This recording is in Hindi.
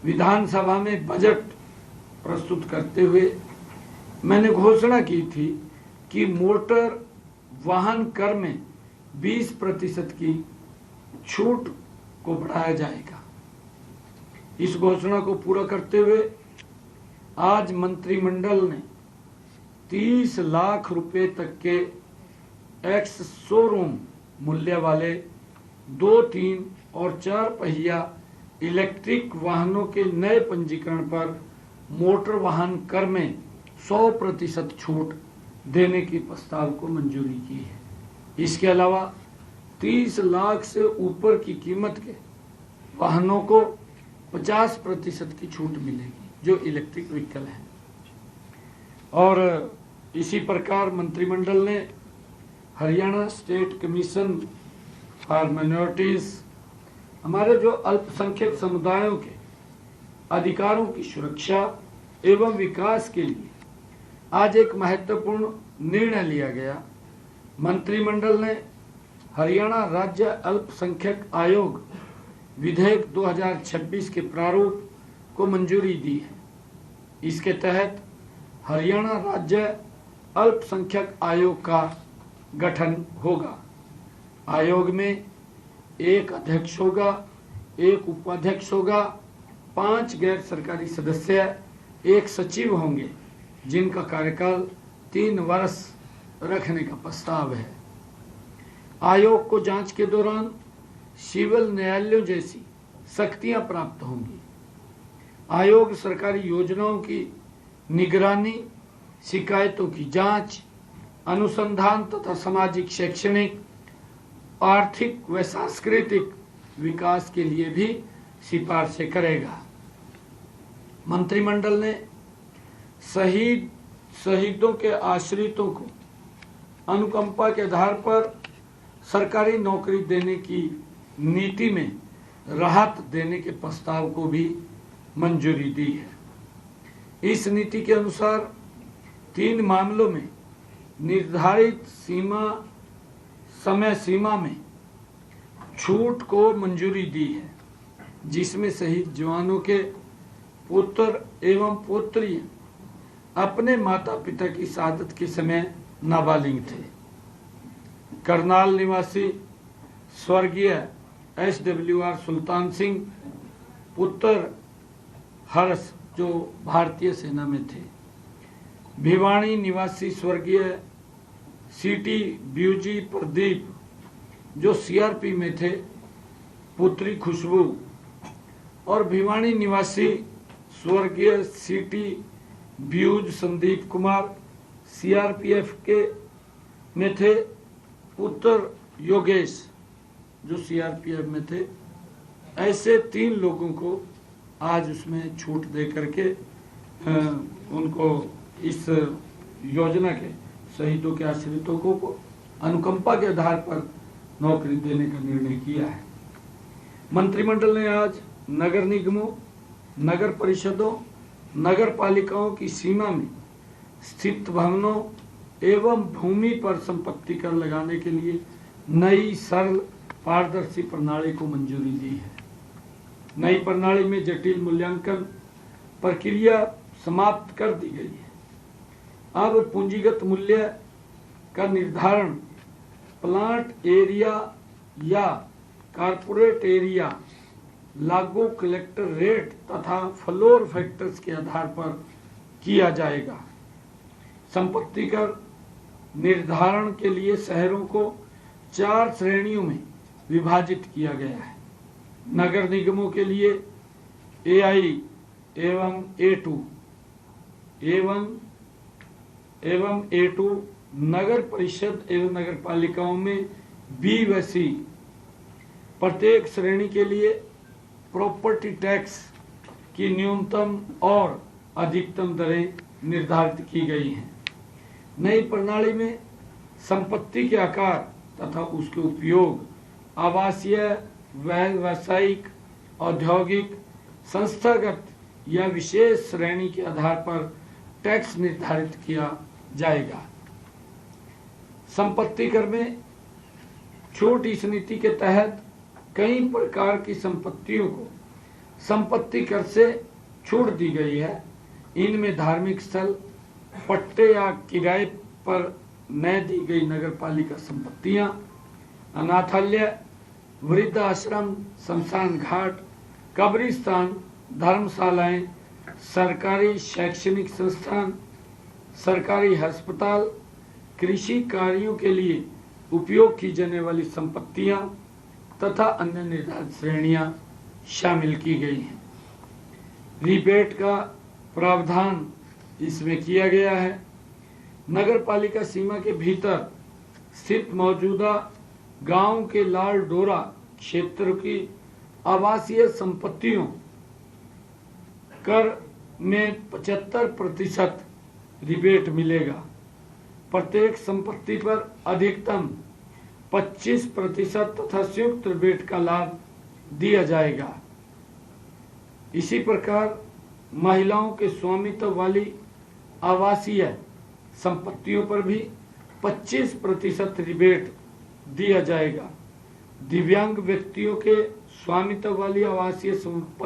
विधानसभा में बजट प्रस्तुत करते हुए मैंने घोषणा की थी कि मोटर वाहन कर में 20% की छूट को बढ़ाया जाएगा। इस घोषणा को पूरा करते हुए आज मंत्रिमंडल ने 30 लाख रुपए तक के एक्स शोरूम मूल्य वाले 2, 3 और 4 पहिया इलेक्ट्रिक वाहनों के नए पंजीकरण पर मोटर वाहन कर में 100% छूट देने की प्रस्ताव को मंजूरी की है। इसके अलावा 30 लाख से ऊपर की कीमत के वाहनों को 50% की छूट मिलेगी जो इलेक्ट्रिक व्हीकल है। और इसी प्रकार मंत्रिमंडल ने Haryana state commission for minorities, हमारे जो अल्पसंख्यक समुदायों के अधिकारों की सुरक्षा एवं विकास के लिए आज एक महत्वपूर्ण निर्णय लिया गया। मंत्रिमंडल ने हरियाणा राज्य अल्पसंख्यक आयोग विधेयक 2026 के प्रारूप को मंजूरी दी है। इसके तहत हरियाणा राज्य अल्पसंख्यक आयोग का गठन होगा। आयोग में एक अध्यक्ष होगा, एक उपाध्यक्ष होगा, 5 गैर सरकारी सदस्य, एक सचिव होंगे जिनका कार्यकाल 3 वर्ष रखने का प्रस्ताव है। आयोग को जांच के दौरान सिविल न्यायालयों जैसी शक्तियां प्राप्त होंगी। आयोग सरकारी योजनाओं की निगरानी, शिकायतों की जांच, अनुसंधान तथा सामाजिक, शैक्षणिक, आर्थिक व सांस्कृतिक विकास के लिए भी सिफारिशें करेगा। मंत्रिमंडल ने शहीदों के आश्रितों को अनुकंपा के आधार पर सरकारी नौकरी देने की नीति में राहत देने के प्रस्ताव को भी मंजूरी दी है। इस नीति के अनुसार 3 मामलों में निर्धारित समय सीमा में छूट को मंजूरी दी है, जिसमें शहीद जवानों के पुत्र एवं पुत्रियां अपने माता पिता की शहादत के समय नाबालिग थे। करनाल निवासी स्वर्गीय SWR सुल्तान सिंह पुत्र हर्ष जो भारतीय सेना में थे। भिवानी निवासी स्वर्गीय CT ब्यूजी प्रदीप जो CRP में थे, पुत्री खुशबू, और भिवानी निवासी स्वर्गीय CT views Sandeep Kumar CRPF के में थे, पुत्र योगेश जो CRPF में थे। ऐसे 3 लोगों को आज उसमें छूट दे करके उनको इस योजना के शहीदों के आश्रितों को अनुकंपा के आधार पर नौकरी देने का निर्णय किया है। मंत्रिमंडल ने आज नगर निगमों, नगर परिषदों, नगर पालिकाओं की सीमा में स्थित भवनों एवं भूमि पर संपत्ति कर लगाने के लिए नई सरल पारदर्शी प्रणाली को मंजूरी दी है। नई प्रणाली में जटिल मूल्यांकन प्रक्रिया समाप्त कर दी गई है। अब पूंजीगत मूल्य का निर्धारण प्लांट एरिया या कारपोरेट एरिया, लागू कलेक्टर रेट तथा फ्लोर फैक्टर्स के आधार पर किया जाएगा। संपत्ति कर निर्धारण के लिए शहरों को 4 श्रेणियों में विभाजित किया गया है। नगर निगमों के लिए AI एवं A2 एवं A2, नगर परिषद एवं नगर पालिकाओं में B व C। प्रत्येक श्रेणी के लिए प्रॉपर्टी टैक्स की न्यूनतम और अधिकतम दरें निर्धारित की गई हैं। नई प्रणाली में संपत्ति के आकार तथा उसके उपयोग आवासीय, व्यावसायिक, औद्योगिक, संस्थागत या विशेष श्रेणी के आधार पर टैक्स निर्धारित किया जाएगा। संपत्ति कर में छूट इस नीति के तहत कई प्रकार की संपत्तियों को संपत्ति कर से छूट दी गई है। इनमें धार्मिक स्थल, पट्टे या किराए पर न दी गई नगरपालिका संपत्तियां, अनाथालय, वृद्ध आश्रम, शमशान घाट, कब्रिस्तान, धर्मशालाएं, सरकारी शैक्षणिक संस्थान, सरकारी अस्पताल, कृषि कार्यों के लिए उपयोग की जाने वाली संपत्तियां तथा अन्य निर्धारित श्रेणियां शामिल की गई हैं। रिबेट का प्रावधान इसमें किया गया है। नगरपालिका सीमा के भीतर स्थित मौजूदा गांव के लाल डोरा क्षेत्र की आवासीय संपत्तियों कर में 75% रिबेट मिलेगा। प्रत्येक संपत्ति पर अधिकतम 25% तथा संयुक्त रिबेट का लाभ दिया जाएगा। इसी प्रकार महिलाओं के स्वामित्व वाली आवासीय संपत्तियों पर भी 25% रिबेट दिया जाएगा। दिव्यांग व्यक्तियों के स्वामित्व वाली आवासीय संपत्ति